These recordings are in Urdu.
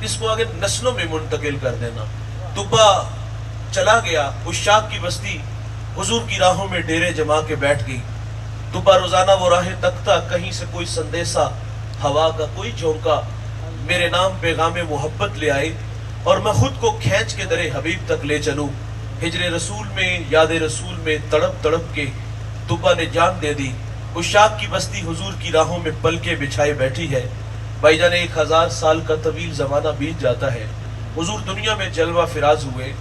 اس کو آگے نسلوں میں منتقل کر دینا۔ طبا چلا گیا، عشاق کی بستی حضور کی راہوں میں ڈیرے جما کے بیٹھ گئی۔ طبا روزانہ وہ راہیں تکتا، کہیں سے کوئی سندیسہ، ہوا کا کوئی جھونکا میرے نام پیغام محبت لے آئے، اور میں خود کو کھینچ کے درے حبیب تک لے چلوں۔ ہجر رسول میں، یاد رسول میں تڑپ تڑپ کے طبا نے جان دے دی۔ عشاق کی بستی حضور کی راہوں میں پلکیں بچھائے بیٹھی ہے۔ بھائی جان، 1000 سال کا طویل زمانہ بیت جاتا ہے۔ حضور دنیا میں جلوہ فراز ہوئے،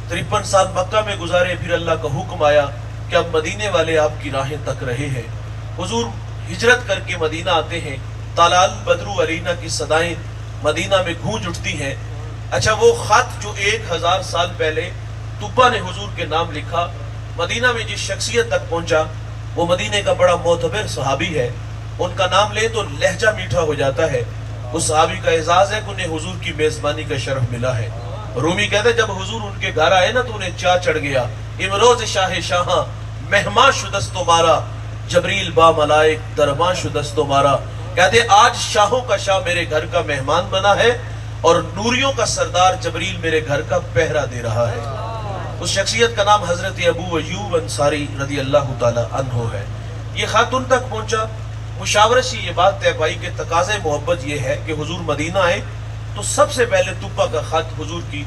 53 سال مکہ میں گزارے، پھر اللہ کا حکم آیا کہ اب مدینے والے آپ کی راہیں تک رہے ہیں۔ حضور ہجرت کر کے مدینہ آتے ہیں، طلال بدرو علینا کی صدائیں مدینہ میں گونج اٹھتی ہیں۔ اچھا، وہ خط جو 1000 سال پہلے طبا نے حضور کے نام لکھا، مدینہ میں جس شخصیت تک پہنچا، وہ مدینے کا بڑا معتبر صحابی ہے۔ ان کا نام لے تو لہجہ میٹھا ہو جاتا ہے۔ اس صحابی کا اعزاز ہے کہ انہیں حضور کی میزبانی کا شرف ملا ہے۔ رومی کہتے ہیں جب حضور ان کے گھر آئے نا تو انہیں چاہ چڑھ گیا، امروز شاہ شاہاں مہمان شدست تمہارا، جبریل با ملائک درمان شدست تمہارا۔ کہتے آج شاہوں کا شاہ میرے گھر کا مہمان بنا ہے، اور نوریوں کا سردار جبریل میرے گھر کا پہرا دے رہا ہے۔ اس شخصیت کا نام حضرت ابو ایوب انصاری رضی اللہ تعالی عنہ ہے۔ یہ خط ان تک پہنچا، مشاورت سے یہ بات طے پائی کہ تقاضے محبت یہ ہے کہ حضور مدینہ آئے تو سب سے پہلے طبا کا خط حضور کی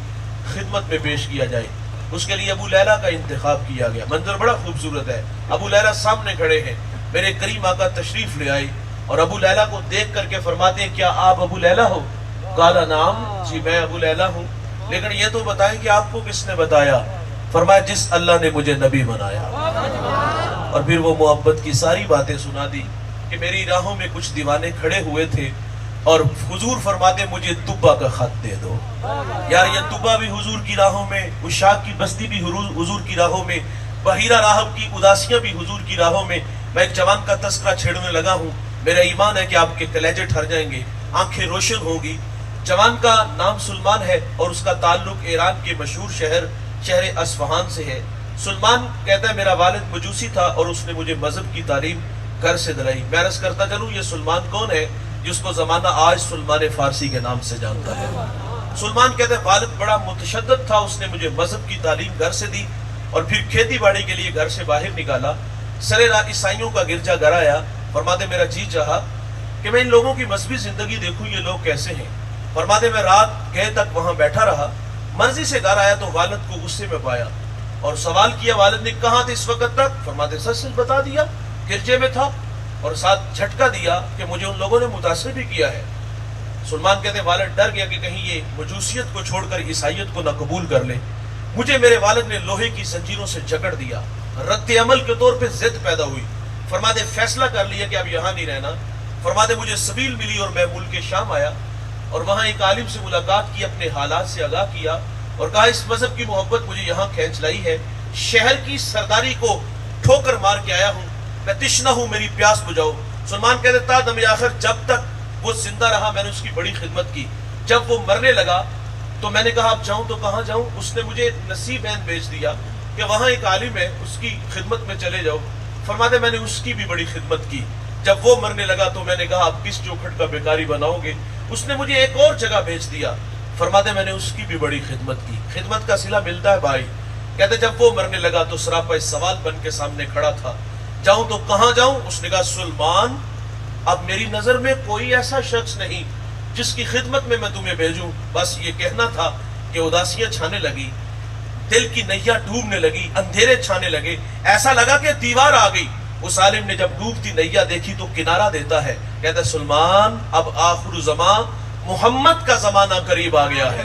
خدمت میں پیش کیا جائے۔ اس کے لیے ابو لیلہ کا انتخاب کیا گیا۔ منظر بڑا خوبصورت ہے، ابو لیلہ سامنے کھڑے ہیں، میرے کریم آقا تشریف لے آئے، اور ابو لیلہ کو دیکھ کر کے فرماتے ہیں کیا آپ ابو لیلہ ہو؟ قال نعم، جی میں ابو لیلہ ہوں، لیکن یہ تو بتائیں کہ آپ کو کس نے بتایا؟ فرمایا جس اللہ نے مجھے نبی بنایا۔ اور پھر وہ محبت کی ساری باتیں سنا دی کہ میری راہوں میں کچھ دیوانے کھڑے ہوئے تھے، اور حضور فرماتے مجھے طبا کا خط دے دو۔ یار یہ طبا بھی حضور کی راہوں میں، عشاق کی بستی بھی حضور کی راہوں میں، بحیرہ راہب کی اداسیاں بھی حضور کی راہوں میں۔ میں ایک جوان کا تذکرہ چھیڑنے لگا ہوں، میرا ایمان ہے کہ آپ کے کلیجے ٹھر جائیں گے، آنکھیں روشن ہوں گی۔ جوان کا نام سلمان ہے، اور اس کا تعلق ایران کے مشہور شہر اصفہان سے ہے۔ سلمان کہتا ہے میرا والد مجوسی تھا، اور اس نے مجھے مذہب کی تعلیم گھر سے دلائی۔ میں عرض کرتا چلوں یہ سلمان کون ہے جس کو زمانہ آج سلمان فارسی کے نام سے جانتا ہے؟ سلمان کہتے ہیں والد بڑا متشدد تھا، اس نے مجھے مذہب کی تعلیم گھر سے دی، اور پھر کھیتی باڑی کے لیے گھر سے باہر نکالا۔ سرے رات عیسائیوں کا گرجا گھر آیا، فرماتے میرا جی چاہا کہ میں ان لوگوں کی مذہبی زندگی دیکھوں یہ لوگ کیسے ہیں۔ فرماتے میں رات گئے تک وہاں بیٹھا رہا، مرضی سے گھر آیا تو والد کو غصے میں پایا، اور سوال کیا والد نے کہاں تھے اس وقت تک؟ فرماتے سچ سچ بتا دیا، گرجے میں تھا، اور ساتھ جھٹکا دیا کہ مجھے ان لوگوں نے متاثر بھی کیا ہے۔ سلمان کہتے ہیں والد ڈر گیا کہ کہیں یہ مجوسیت کو چھوڑ کر عیسائیت کو نہ قبول کر لے۔ مجھے میرے والد نے لوہے کی زنجیروں سے جکڑ دیا، رد عمل کے طور پہ ضد پیدا ہوئی۔ فرماتے فیصلہ کر لیا کہ اب یہاں نہیں رہنا۔ فرماتے مجھے سبیل ملی اور میں ملک شام آیا، اور وہاں ایک عالم سے ملاقات کی، اپنے حالات سے آگاہ کیا، اور کہا اس مذہب کی محبت مجھے یہاں کھینچ لائی ہے، شہر کی سرداری کو ٹھوکر مار کے آیا ہوں، میں تشنہ ہوں، میری پیاس بجھاؤ۔ سلمان کہتے تا دم آخر جب تک وہ زندہ رہا میں نے اس کی بڑی خدمت کی، جب وہ مرنے لگا تو میں نے کہا اب جاؤں تو کہاں جاؤں؟ اس نے مجھے نصیب عین بھیج دیا کہ وہاں ایک عالم ہے اس کی خدمت میں چلے جاؤ۔ فرماتے میں نے اس کی بھی بڑی خدمت کی، جب وہ مرنے لگا تو میں نے کہا اب کس چوکھٹ کا بیکاری بناؤ گے؟ اس نے مجھے ایک اور جگہ بھیج دیا۔ فرماتے میں نے اس کی بھی بڑی خدمت کی۔ خدمت کا صلہ ملتا ہے بھائی۔ کہتے جب وہ مرنے لگا تو سراپا سوال بن کے سامنے کھڑا تھا، جاؤں تو کہاں جاؤں؟ اس نے کہا سلمان اب میری نظر میں کوئی ایسا شخص نہیں جس کی خدمت میں تمہیں بھیجوں، بس یہ کہنا تھا کہ اداسیاں چھانے لگی، دل کی نیا ڈوبنے لگی، اندھیرے چھانے لگے، ایسا لگا کہ دیوار آ گئی۔ اس عالم نے جب ڈوبتی نیا دیکھی تو کنارہ دیتا ہے، کہتا ہے سلمان اب آخر زمان محمد کا زمانہ قریب آ گیا ہے،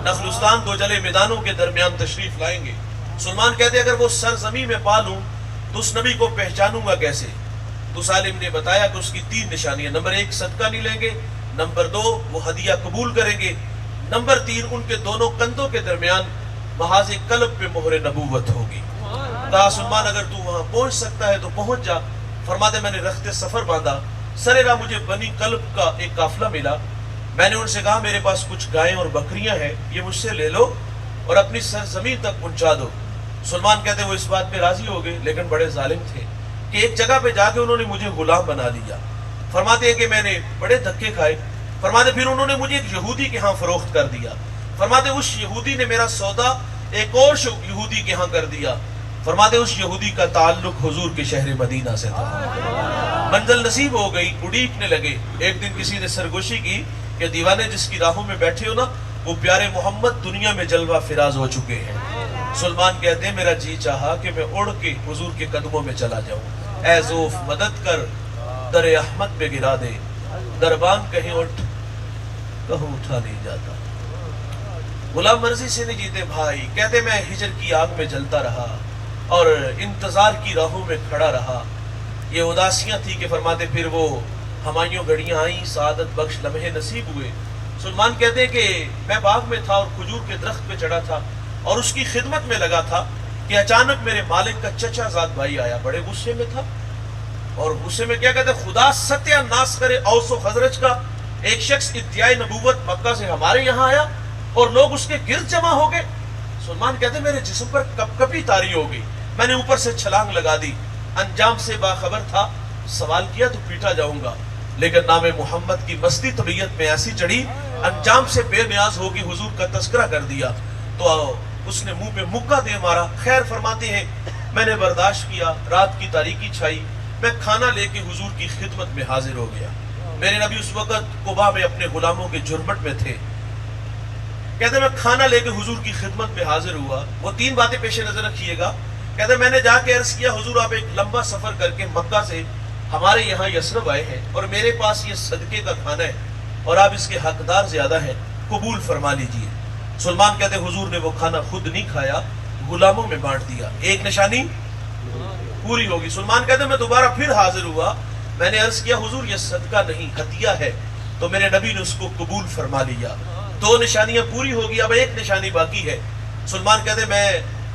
نخلستان دو جلے میدانوں کے درمیان تشریف لائیں گے۔ سلمان کہتے ہیں اگر وہ سرزمین میں پالوں تو اس نبی کو پہچانوں گا کیسے؟ تو اس عالم نے بتایا کہ اس کی 3 نشانیاں، نمبر 1 صدقہ نہیں لیں گے، نمبر 2 وہ ہدیہ قبول کریں گے، نمبر 3 ان کے دونوں کندھوں کے درمیان محاذ قلب پہ مہر نبوت ہوگی۔ کہا سلمان اگر تو وہاں پہنچ سکتا ہے تو پہنچ جا۔ فرماتے میں نے رخت سفر باندھا، سرے راہ مجھے بنی قلب کا ایک قافلہ ملا، میں نے ان سے کہا میرے پاس کچھ گائیں اور بکریاں ہیں، یہ مجھ سے لے لو اور اپنی سرزمین تک پہنچا دو۔ سلمان کہتے ہیں وہ اس بات پہ راضی ہو گئے، لیکن بڑے ظالم تھے کہ ایک جگہ پہ جا کے انہوں نے مجھے غلام بنا دیا۔ فرماتے ہیں کہ میں نے بڑے دھکے کھائے، فرماتے پھر انہوں نے مجھے ایک یہودی کے ہاں فروخت کر دیا. فرماتے اس یہودی نے میرا سودا ایک اور یہودی کے ہاں کر دیا. فرماتے اس یہودی کا تعلق حضور کے شہر مدینہ سے تھا. منزل نصیب ہو گئی, اڑیکنے لگے. ایک دن کسی نے سرگوشی کی کہ دیوانے جس کی راہوں میں بیٹھے ہو نا, وہ پیارے محمد دنیا میں جلوہ فراز ہو چکے ہیں. سلمان کہتے ہیں میرا جی چاہا کہ میں اڑ کے حضور کے قدموں میں چلا جاؤں. اے زوف مدد کر, در احمد پہ گرا دے, دربان کہیں اٹھ, کہوں اٹھا نہیں جاتا. غلام مرضی سے نہیں جیتے بھائی. کہتے میں ہجر کی آگ میں جلتا رہا اور انتظار کی راہوں میں کھڑا رہا. یہ اداسیاں تھی کہ فرماتے پھر وہ ہمایوں گھڑیاں آئیں, سعادت بخش لمحے نصیب ہوئے. سلمان کہتے ہیں کہ میں باغ میں تھا اور کھجور کے درخت پہ چڑھا تھا اور اس کی خدمت میں لگا تھا کہ اچانک میرے مالک کا چچا زاد بھائی آیا. بڑے غصے میں تھا اور غصے میں کیا کہتے ہیں, خدا ستیہ ناس کرے اوس و خزرج کا ایک شخص ادعائے نبوت مکہ سے ہمارے یہاں آیا اور لوگ اس کے گرد جمع ہو گئے. سلمان کہتے ہیں میرے جسم پر کپ کپی طاری ہو گئی. میں نے اوپر سے چھلانگ لگا دی. انجام سے باخبر تھا, سوال کیا تو پیٹا جاؤں گا, لیکن نام محمد کی مستی طبیعت میں ایسی چڑھی, انجام سے بے نیاز ہو کے حضور کا تذکرہ کر دیا تو اس نے منہ پہ مکہ دے مارا. خیر فرماتے ہیں میں نے برداشت کیا. رات کی تاریکی چھائی, میں کھانا لے کے حضور کی خدمت میں حاضر ہو گیا. میرے نبی اس وقت قبا میں اپنے غلاموں کے جھرمٹ میں تھے. کہتے میں کھانا لے کے حضور کی خدمت میں حاضر ہوا. وہ 3 باتیں پیش نظر رکھیے گا. کہتے میں نے جا کے عرض کیا حضور آپ ایک لمبا سفر کر کے مکہ سے ہمارے یہاں یثرب آئے ہیں اور میرے پاس یہ صدقے کا کھانا ہے اور آپ اس کے حقدار زیادہ ہیں, قبول فرما لیجئے. سلمان کہتے حضور نے وہ کھانا خود نہیں کھایا, غلاموں میں بانٹ دیا. ایک نشانی پوری ہوگی. سلمان کہتے میں دوبارہ پھر حاضر ہوا. میں نے عرض کیا حضور یہ صدقہ نہیں ہدیہ ہے, تو میرے نبی نے اس کو قبول فرما لیا. 2 نشانیاں پوری ہوگی, اب ایک نشانی باقی ہے. سلمان کہتے میں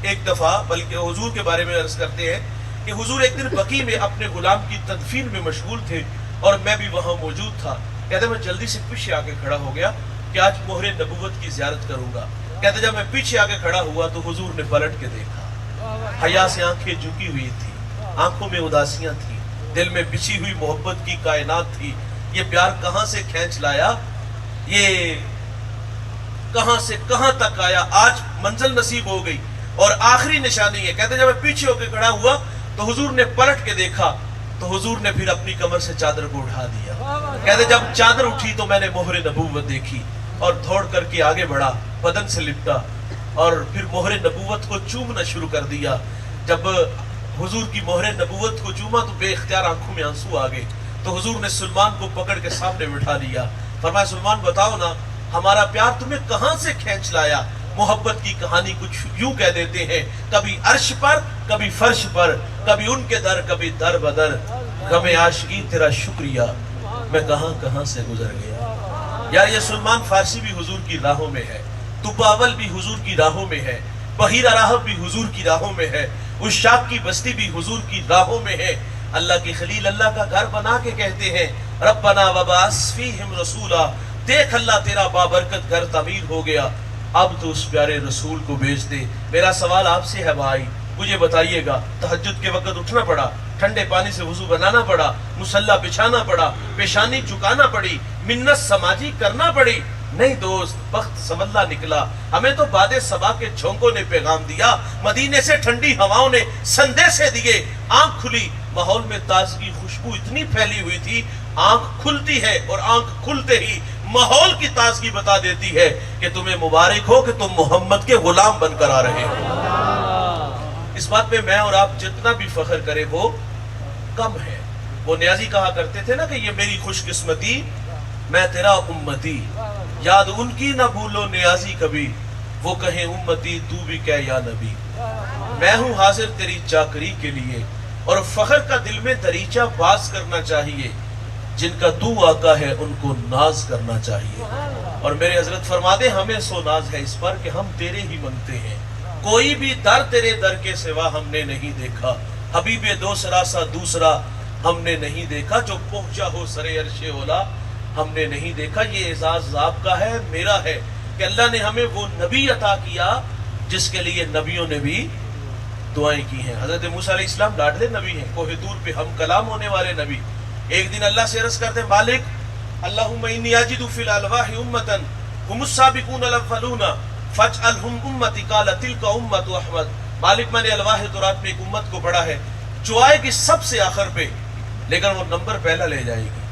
ایک دفعہ, بلکہ حضور کے بارے میں عرض کرتے ہیں کہ حضور ایک دن بقیع میں اپنے غلام کی تدفین میں مشغول تھے اور میں بھی وہاں موجود تھا. کہتے میں جلدی سے پیچھے آ کے کھڑا ہو گیا کہ آج مہر نبوت کی زیارت کروں گا. کہتے جب میں پیچھے آ کے کھڑا ہوا تو حضور نے پلٹ کے دیکھا. حیا سے آنکھیں جھکی ہوئی تھی, آنکھوں میں اداسیاں تھی, دل میں بچھی ہوئی محبت کی کائنات تھی. یہ پیار کہاں سے کھینچ لایا, یہ کہاں سے کہاں تک آیا. آج منزل نصیب ہو گئی. اور آخری نشانی ہے, کہتے جب میں پیچھے ہو کے کھڑا ہوا تو حضور نے پلٹ کے دیکھا تو حضور نے پھر اپنی کمر سے چادر کو اٹھا دیا. کہتے جب چادر اٹھی تو میں نے مہر نبوت دیکھی اور دوڑ کر کے آگے بڑھا, بدن سے لپٹا اور پھر مہر نبوت کو چومنا شروع کر دیا. جب حضور کی مہر نبوت کو چوما تو بے اختیار آنکھوں میں آنسو آ گئے. تو حضور نے سلمان کو پکڑ کے سامنے بٹھا لیا. فرمایا سلمان بتاؤ نا ہمارا پیار تمہیں کہاں سے کھینچ لایا. محبت کی کہانی کچھ یوں کہہ دیتے ہیں, کبھی عرش پر کبھی فرش پر, کبھی ان کے در کبھی در بدر, غم عاشقی تیرا شکریہ میں کہاں کہاں سے گزر گیا. یار یہ سلمان فارسی بھی حضور کی راہوں میں ہے, تپاول بھی حضور کی راہوں میں ہے, بحیرہ راہب بھی حضور کی راہوں میں ہے, عشاق کی بستی بھی حضور کی راہوں میں ہے. اللہ کی خلیل اللہ کا گھر بنا کے کہتے ہیں ربنا وبعث فیہم رسولا, دیکھ اللہ تیرا بابرکت گھر تعمیر ہو گیا, اب تو اس پیارے رسول کو بھیج دے. میرا سوال آپ سے ہے بھائی, مجھے بتائیے گا تہجد کے وقت اٹھنا پڑا, ٹھنڈے پانی سے وضو بنانا پڑا, مصلی بچھانا پڑا, پیشانی جھکانا پڑی, منت سماجی کرنا پڑی. نہیں دوست, وقت سملا نکلا. ہمیں تو باد صبا کے جھونکوں نے پیغام دیا, مدینے سے ٹھنڈی ہواؤں نے سندیسے دیے. آنکھ کھلی, ماحول میں تازگی خوشبو اتنی پھیلی ہوئی تھی, آنکھ کھلتی ہے اور آنکھ کھلتے ہی ماحول کی تازگی بتا دیتی ہے کہ تمہیں مبارک ہو کہ تم محمد کے غلام بن کر آ رہے ہو. اس بات پہ میں اور آپ جتنا بھی فخر کرے وہ کم ہے. وہ نیازی کہا کرتے تھے نا کہ یہ میری خوش قسمتی میں تیرا امتی, یاد ان کی نہ بھولو نیازی کبھی, وہ کہیں امتی تو بھی کہہ یا نبی. میں ہوں حاضر تیری چاکری کے لیے اور فخر کا دل میں دریچہ باز کرنا چاہیے, جن کا تو آقا ہے ان کو ناز کرنا چاہیے. اور میرے حضرت فرماتے ہمیں سو ناز ہے اس پر کہ ہم تیرے ہی منگتے ہیں, کوئی بھی در تیرے در کے سوا ہم نے نہیں دیکھا, حبیب دو سراسا دوسرا ہم نے نہیں دیکھا, جو پہنچا ہو سرے عرش اولا ہم نے نہیں دیکھا. یہ اعزاز آپ کا ہے, میرا ہے کہ اللہ نے ہمیں وہ نبی عطا کیا جس کے لیے نبیوں نے بھی دعائیں کی ہیں. حضرت موسیٰ علیہ السلام لاڈلے نبی ہیں, کوہ طور پہ ہم کلام ہونے والے نبی. ایک دن اللہ سے عرض کرتے مالک اللہم انی اجد فی الالواح امتا هم السابقون الاولون فاجعلہم امتی قال تلک امت احمد. مالک میں نے الواح تورات میں ایک امت کو پڑھا ہے جو آئے گی سب سے آخر پہ لیکن وہ نمبر پہلا لے جائے گی.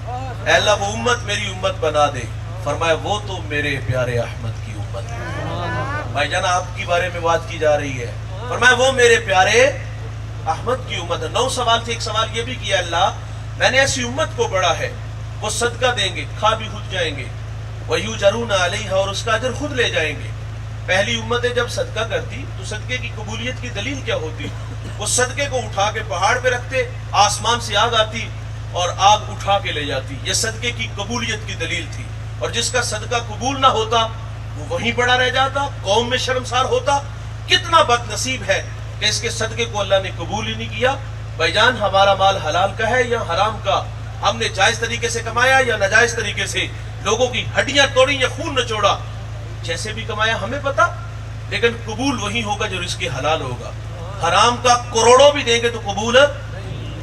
اے اللہ وہ امت میری امت بنا دے. فرمایا وہ تو میرے پیارے احمد کی امت ہے. بھائی جان آپ کی بارے میں بات کی جا رہی ہے. فرمایا وہ میرے پیارے احمد کی امت ہے. 9 سوال تھے. ایک سوال یہ بھی کیا اللہ میں نے ایسی امت کو پڑھا ہے وہ صدقہ دیں گے کھا بھی خود جائیں گے وَيُجَرُونَ عَلَيْهَا اور اس کا اجر خود لے جائیں گے. پہلی امتیں جب صدقہ کرتی تو صدقے کی قبولیت کی دلیل کیا ہوتی؟ وہ صدقے کو اٹھا کے پہاڑ پہ رکھتے آسمان سے آگ آتی اور آگ اٹھا کے لے جاتی. یہ صدقے کی قبولیت کی دلیل تھی. اور جس کا صدقہ قبول نہ ہوتا وہ وہیں پڑا رہ جاتا قوم میں شرمسار ہوتا. کتنا بد نصیب ہے کہ اس کے صدقے کو اللہ نے قبول ہی نہیں کیا. بھائی جان ہمارا مال حلال کا ہے یا حرام کا؟ ہم نے جائز طریقے سے کمایا یا ناجائز طریقے سے؟ لوگوں کی ہڈیاں توڑی یا خون نچوڑا؟ جیسے بھی کمایا ہمیں پتا لیکن قبول وہی ہوگا جو رزق حلال ہوگا. حرام کا کروڑوں بھی دیں گے تو قبول.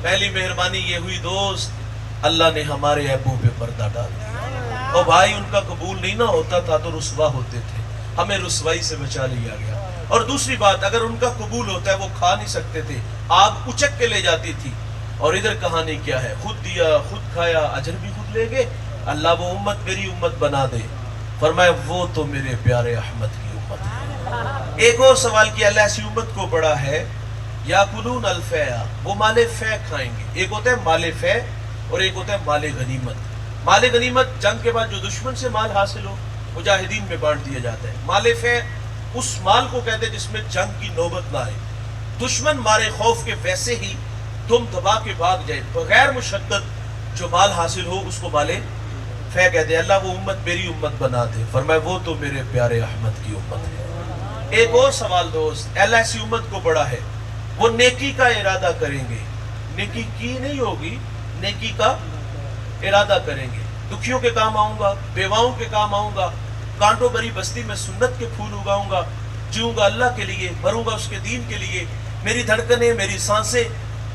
پہلی مہربانی یہ ہوئی دوست اللہ نے ہمارے عیبوں پہ پردہ ڈال دیا. اور بھائی ان کا قبول نہیں نہ ہوتا تھا تو رسوا ہوتے تھے. ہمیں رسوائی سے بچا لیا گیا. اور دوسری بات اگر ان کا قبول ہوتا ہے وہ کھا نہیں سکتے تھے آگ اچک کے لے جاتی تھی. اور ادھر کہانی کیا ہے خود دیا خود کھایا اجر بھی خود لے گئے. اللہ وہ امت میری امت بنا دے. فرمایا وہ تو میرے پیارے احمد کی امت ہے. ایک اور سوال کیا اللہ ایسی امت کو پڑا ہے یاکلون الفیع وہ مال فیع کھائیں گے. ایک ہوتا ہے مال فیع اور ایک ہوتا ہے مال غنیمت. مال غنیمت جنگ کے بعد جو دشمن سے مال حاصل ہو مجاہدین میں بانٹ دیا جاتا ہے. مال فیع اس مال کو کہتے ہیں جس میں جنگ کی نوبت نہ آئے. دشمن مارے خوف کے ویسے ہی تم دبا کے بھاگ جائے بغیر مشدد جو مال حاصل ہو اس کو مال فیع کہتے ہیں. اللہ وہ امت میری امت بنا دے. فرمایا وہ تو میرے پیارے احمد کی امت ہے. ایک اور سوال دوست اللہ ایسی امت کو پڑا ہے وہ نیکی کا ارادہ کریں گے. نیکی کی نہیں ہوگی نیکی کا ارادہ کریں گے. دکھیوں کے کام آؤں گا بیواؤں کے کام آؤں گا کانٹوں بری بستی میں سنت کے پھول اگاؤں گا جیوں گا اللہ کے لیے مروں گا اس کے دین کے لیے. میری دھڑکنیں میری سانسیں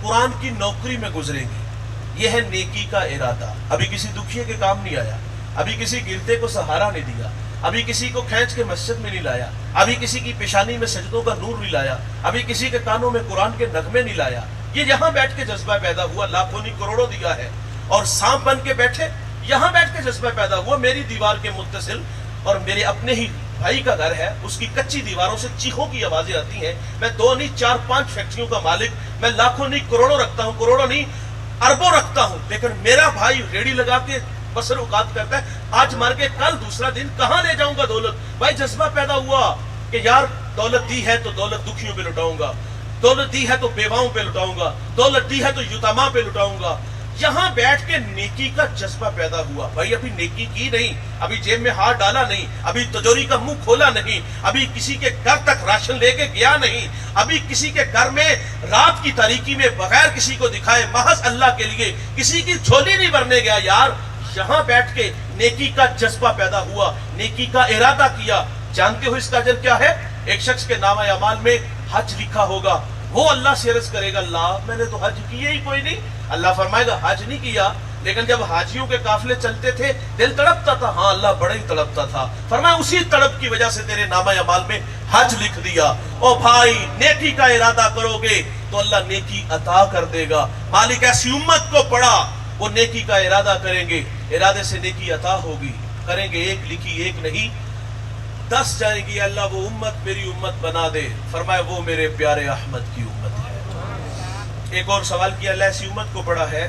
قرآن کی نوکری میں گزریں گی. یہ ہے نیکی کا ارادہ. ابھی کسی دکھیے کے کام نہیں آیا. ابھی کسی گرتے کو سہارا نہیں دیا. ابھی کسی کو کھینچ کے مسجد میں نہیں لایا. ابھی کسی کی پیشانی میں سجدوں کا نور نہیں لایا. ابھی کسی کے کانوں میں قرآن کے نغمے نہیں لایا. یہ یہاں بیٹھ کے جذبہ پیدا ہوا. لاکھوں نہیں کروڑوں دیا ہے اور سانپ بن کے بیٹھے یہاں بیٹھ کے جذبہ پیدا ہوا. میری دیوار کے متصل اور میرے اپنے ہی بھائی کا گھر ہے اس کی کچی دیواروں سے چیخوں کی آوازیں آتی ہیں. میں 2 نہیں 4 5 فیکٹریوں کا مالک. میں لاکھوں نہیں کروڑوں رکھتا ہوں کروڑوں نہیں اربوں رکھتا ہوں لیکن میرا بھائی ریڑی لگا کے بسر اوقات کرتا ہے. آج مر کے کل دوسرا دن کہاں لے جاؤں گا دولت؟ بھائی جذبہ پیدا ہوا کہ یار دولت دی ہے تو دولت دکھیوں پہ لٹاؤں گا. دولت دی ہے تو بیواؤں پہ لٹاؤں گا. دولت دی ہے تو یتاما پہ لٹاؤں گا. یہاں بیٹھ کے نیکی کا جذبہ پیدا ہوا. بھائی ابھی نیکی کی نہیں ابھی جیب میں ہاتھ ڈالا نہیں ابھی تجوری کا منہ کھولا نہیں ابھی کسی کے گھر تک راشن لے کے گیا نہیں ابھی کسی کے گھر میں رات کی تاریکی میں بغیر کسی کو دکھائے محض اللہ کے لیے کسی کی جھولی نہیں بھرنے گیا. یار یہاں بیٹھ کے نیکی کا جذبہ پیدا ہوا نیکی کا ارادہ کیا. جانتے ہو اس کا اجر کیا ہے؟ ایک شخص کے نامہ اعمال میں حج لکھا ہوگا. وہ اللہ سے عرض کرے گا اللہ میں نے تو حج کیا ہی کوئی نہیں. اللہ فرمائے گا حج نہیں کیا لیکن جب حاجیوں کے قافلے چلتے تھے دل تڑپتا تھا. ہاں اللہ بڑا ہی تڑپتا تھا. فرمایا اسی تڑپ کی وجہ سے تیرے نامہ اعمال میں حج لکھ دیا. او بھائی نیکی کا ارادہ کرو گے تو اللہ نیکی عطا کر دے گا. مالک ایسی امت کو پڑا وہ نیکی کا ارادہ کریں گے ارادے سے نیکی عطا ہوگی. کریں گے ایک لکھی ایک نہیں 10 جائیں گی. اللہ وہ امت میری امت بنا دے. فرمایا وہ میرے پیارے احمد کی امت ہے. ایک اور سوال کیا اللہ ایسی امت کو پڑا ہے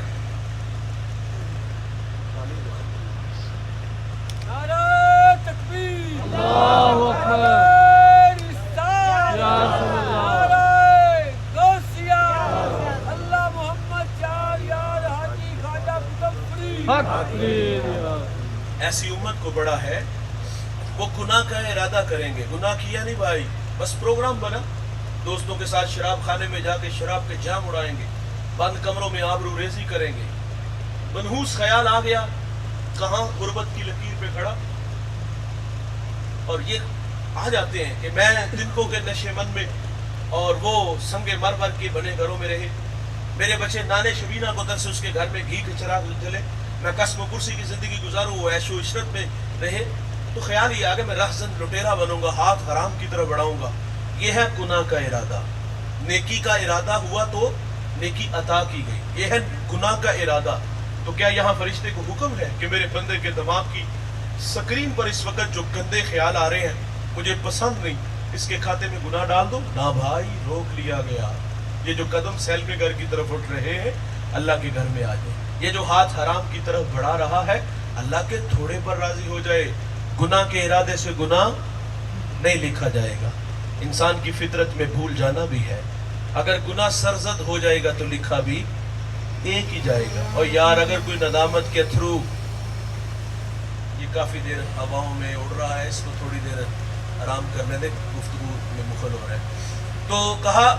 ایسی امت کو بڑا ہے وہ گناہ کا ارادہ کریں گے. گناہ کیا نہیں بھائی بس پروگرام بنا دوستوں کے ساتھ شراب خانے میں جا کے شراب کے جام اڑائیں گے بند کمروں میں آبرو ریزی کریں گے. منحوس خیال آ گیا کہاں غربت کی لکیر پہ کھڑا اور یہ آ جاتے ہیں کہ میں تنکوں کے نشے من میں اور وہ سنگ مرمر کے بنے گھروں میں رہے. میرے بچے نانے شبینہ کو در سے اس کے گھر میں گھی کے چراغ جلے میں قسم و کرسی کی زندگی گزاروں, وہ عیش و عشرت میں رہے, تو خیال یہ آگے میں رہزن لٹیرا بنوں گا, ہاتھ حرام کی طرف بڑھاؤں گا. یہ ہے گناہ کا ارادہ. نیکی کا ارادہ ہوا تو نیکی عطا کی گئی. یہ ہے گناہ کا ارادہ. تو کیا یہاں فرشتے کو حکم ہے کہ میرے بندے کے دماغ کی سکرین پر اس وقت جو گندے خیال آ رہے ہیں مجھے پسند نہیں, اس کے کھاتے میں گناہ ڈال دو؟ نہ بھائی, روک لیا گیا. یہ جو قدم سیلفی گھر کی طرف اٹھ رہے ہیں, اللہ کے گھر میں آ جائے. یہ جو ہاتھ حرام کی طرف بڑھا رہا ہے, اللہ کے تھوڑے پر راضی ہو جائے. گناہ کے ارادے سے گناہ نہیں لکھا جائے گا. انسان کی فطرت میں بھول جانا بھی ہے. اگر گناہ سرزد ہو جائے گا تو لکھا بھی ایک ہی جائے گا. اور یار اگر کوئی ندامت کے تھرو, یہ کافی دیر ہواؤں میں اڑ رہا ہے, اس کو تھوڑی دیر آرام کرنے دے, گفتگو میں مخل ہو رہا ہے. تو کہا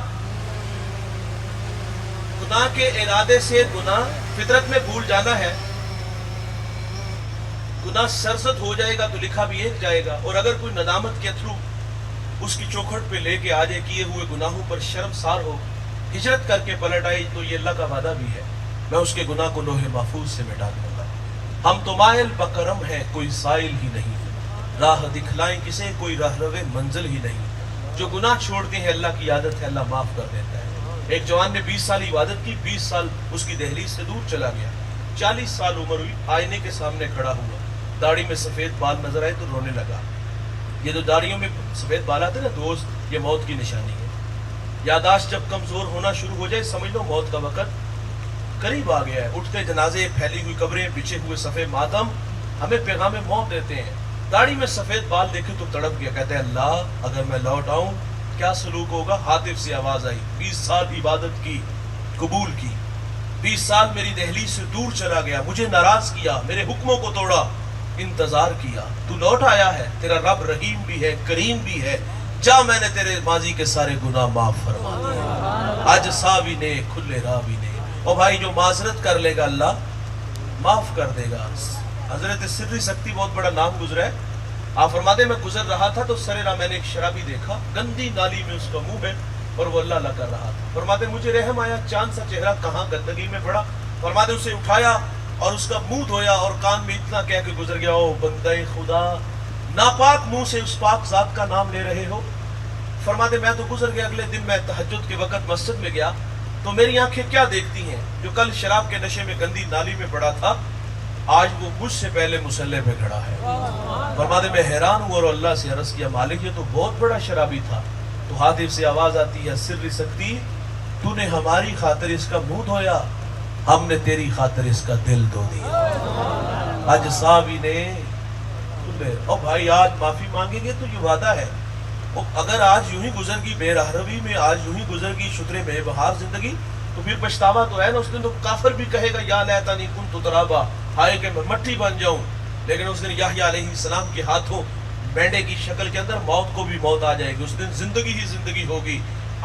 گناہ کے ارادے سے گناہ فطرت میں بھول جانا ہے. گناہ سرزد ہو جائے گا تو لکھا بھی ایک جائے گا. اور اگر کوئی ندامت کے تھرو اس کی چوکھٹ پہ لے کے آ جائے, کیے ہوئے گناہوں پر شرمسار ہو, ہجرت کر کے پلٹ آئی, تو یہ اللہ کا وعدہ بھی ہے, میں اس کے گناہ کو لوح محفوظ سے مٹا دوں گا. ہم تو مائل بکرم ہیں, کوئی سائل ہی نہیں, راہ دکھلائیں کسے, کوئی راہ روے منزل ہی نہیں. جو گناہ چھوڑتے ہیں اللہ کی عادت ہے, اللہ معاف کر دیتا ہے. ایک جوان نے 20 سال عبادت کی, 20 سال اس کی دہلیز سے دور چلا گیا. 40 سال عمر ہوئی, آئینے کے سامنے کھڑا ہوا, داڑھی میں سفید بال نظر آئے تو رونے لگا. یہ جو داڑھیوں میں سفید بال آتے نا دوست, یہ موت کی نشانی ہے. یاداشت جب کمزور ہونا شروع ہو جائے, سمجھ لو موت کا وقت قریب آ گیا ہے. اٹھتے جنازے, پھیلی ہوئی قبریں, بچھے ہوئے صفے ماتم ہمیں پیغام موت دیتے ہیں. داڑھی میں سفید بال دیکھے تو تڑپ گیا, کہتے ہیں اللہ اگر میں لوٹ آؤں کیا سلوک ہوگا. ہاتف سے آواز آئی, 20 سال عبادت کی, قبول کی, 20 سال میری دہلیز سے دور چلا گیا, مجھے ناراض کیا, میرے حکموں کو توڑا, انتظار کیا, تو لوٹ آیا ہے, تیرا رب رحیم بھی ہے, کریم بھی ہے, جا میں نے تیرے ماضی کے سارے گناہ معاف فرما دیے. آج ساوی نے کھلے راوی نے. اور بھائی جو معذرت کر لے گا اللہ معاف کر دے گا. حضرت سری سکتی بہت بڑا نام گزرا ہے. آپ فرماتے میں گزر رہا تھا تو سرے راہ میں نے ایک شرابی دیکھا, گندی نالی میں اس کا منہ ہے اور وہ اللہ اللہ کر رہا تھا. فرماتے مجھے رحم آیا, چاند سا چہرہ کہاں گندگی میں پڑا. فرماتے اسے اٹھایا اور اس کا منہ دھویا اور کان میں اتنا کہہ کے گزر گیا, او بندے خدا, ناپاک منہ سے اس پاک ذات کا نام لے رہے ہو. فرماتے میں تو گزر گیا. اگلے دن میں تہجد کے وقت مسجد میں گیا تو میری آنکھیں کیا دیکھتی ہیں, جو کل شراب کے نشے میں گندی نالی میں پڑا تھا, آج وہ مجھ سے پہلے مصلی پہ کھڑا ہے. فرماتے میں حیران ہوا اور اللہ سے عرض کیا, مالک یہ تو بہت بڑا شرابی تھا. تو ہاتف سے آواز آتی ہے, سر سکتی, تو نے ہماری خاطر اس کا منہ دھویا, ہم نے تیری خاطر اس کا دل دھو دیا. آج صاحبی نے, اور بھائی آج معافی مانگیں گے تو یہ وعدہ ہے. اگر آج یوں ہی گزر گئی بے راہروی میں, آج یوں ہی گزر گئی شترے بے بہار زندگی, تو پھر پچھتاوا تو ہے نا. اس دن تو کافر بھی کہے گا یا لیتنی کنت ترابا, ہائے کہ میں مٹی بن جاؤں. لیکن اس دن یحییٰ علیہ السلام کے ہاتھوں مینڈے کی شکل کے اندر موت کو بھی موت آ جائے گی. اس دن زندگی ہی زندگی ہوگی.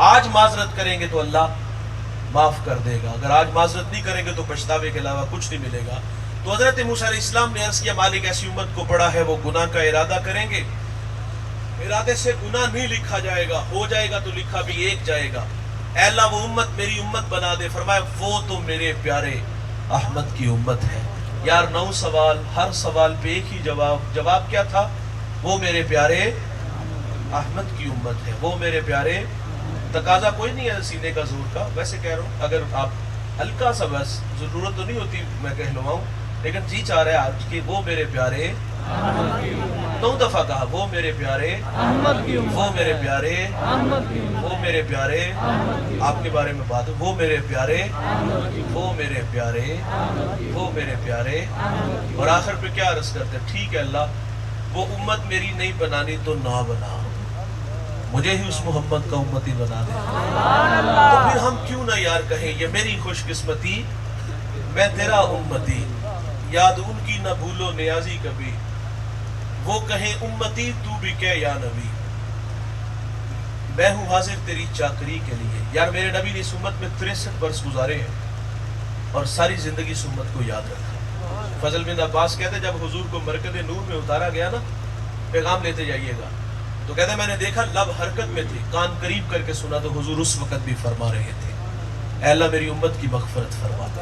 آج معذرت کریں گے تو اللہ معاف کر دے گا, اگر آج معذرت نہیں کریں گے تو پچھتاوے کے علاوہ کچھ نہیں ملے گا. تو حضرت موسیٰ علیہ السلام نے عرض کیا, مالک ایسی امت کو پڑا ہے وہ گناہ کا ارادہ کریں گے, ارادے سے گناہ نہیں لکھا جائے گا, ہو جائے گا تو لکھا بھی ایک جائے گا. اے اللہ وہ امت میری امت بنا دے. فرمایا وہ تو میرے پیارے احمد کی امت ہے. یار 9 سوال, ہر سوال پہ ایک ہی جواب. جواب کیا تھا؟ وہ میرے پیارے احمد کی امت ہے, وہ میرے پیارے. تقاضا کوئی نہیں ہے سینے کا زور کا, ویسے کہہ رہا ہوں اگر آپ ہلکا سا, بس ضرورت تو نہیں ہوتی میں کہہ لواؤں, لیکن جی چاہ رہا ہے آج کہ وہ میرے پیارے 9 دفعہ کہا, وہ میرے پیارے, وہ میرے پیارے, وہ میرے پیارے. آپ کے بارے میں بات ہے, وہ میرے پیارے, وہ میرے پیارے, وہ میرے پیارے. اور آخر پہ کیا عرض کرتے, ٹھیک ہے اللہ وہ امت میری نہیں بنانی تو نہ بنا, مجھے ہی اس محمد کا امتی بنا دے. تو پھر ہم کیوں نہ یار کہیں یہ میری خوش قسمتی, میں تیرا امتی, یاد ان کی نہ بھولو نیازی کبھی, وہ کہیں امتی تو بھی کہہ یا نبی, میں ہوں حاضر تیری چاکری کے لیے. یار میرے نبی نے اس امت میں 63 برس گزارے ہیں اور ساری زندگی اس امت کو یاد رکھا. فضل بن عباس کہتے جب حضور کو مرکز نور میں اتارا گیا نا, پیغام لیتے جائیے گا, تو کہتے میں نے دیکھا لب حرکت میں تھے, کان قریب کر کے سنا تو حضور اس وقت بھی فرما رہے تھے, اے اللہ میری امت کی مغفرت فرما دے.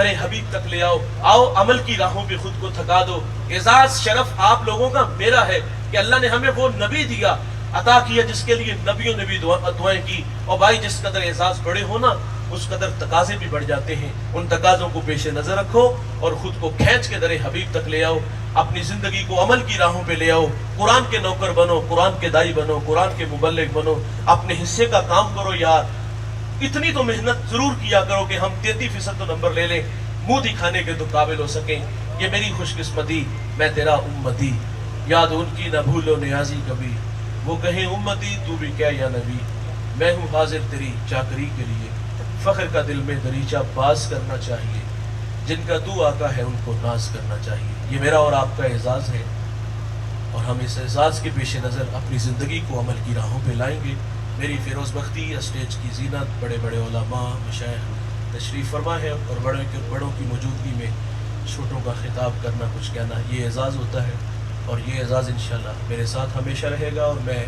در حبیب تک لے آؤ، آؤ عمل کی راہوں پہ خود کو تھکا دو۔ اعزاز شرف آپ لوگوں کا میرا ہے کہ اللہ نے ہمیں وہ نبی دیا، عطا کیا جس کے لیے نبیوں نے بھی دعائیں کی۔ اور بھائی جس قدر اعزاز بڑے ہونا اس قدر تقاضے بھی بڑھ جاتے ہیں، ان تقاضوں کو پیش نظر رکھو اور خود کو کھینچ کے در حبیب تک لے آؤ، اپنی زندگی کو عمل کی راہوں پہ لے آؤ، قرآن کے نوکر بنو، قرآن کے دائی بنو، قرآن کے مبلغ بنو، اپنے حصے کا کام کرو یار۔ اتنی تو محنت ضرور کیا کرو کہ ہم 33% تو نمبر لے لیں، منہ دکھانے کے تو قابل ہو سکیں۔ یہ میری خوش قسمتی، میں تیرا امتی، یاد ان کی نہ بھولو نیازی کبھی، وہ کہیں امتی تو بھی کیا یا نبی، میں ہوں حاضر تیری چاکری کے لیے، فخر کا دل میں دریچہ باز کرنا چاہیے، جن کا تو آقا ہے ان کو ناز کرنا چاہیے۔ یہ میرا اور آپ کا اعزاز ہے اور ہم اس اعزاز کے پیش نظر اپنی زندگی کو عمل کی راہوں پہ لائیں گے۔ میری فیروز بختی اسٹیج کی زینت، بڑے بڑے علماء مشائخ تشریف فرما ہے اور بڑوں کی موجودگی میں چھوٹوں کا خطاب کرنا، کچھ کہنا، یہ اعزاز ہوتا ہے اور یہ اعزاز انشاءاللہ میرے ساتھ ہمیشہ رہے گا۔ اور میں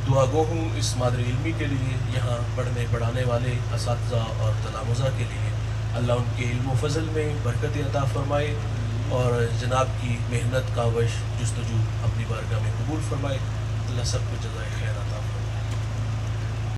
دعا گو ہوں اس مادر علمی کے لیے، یہاں پڑھنے پڑھانے والے اساتذہ اور تلامذہ کے لیے، اللہ ان کے علم و فضل میں برکت عطا فرمائے اور جناب کی محنت کاوش جستجو اپنی بارگاہ میں قبول فرمائے۔ اللہ سب کو جزائے خیر عطا فرمائے۔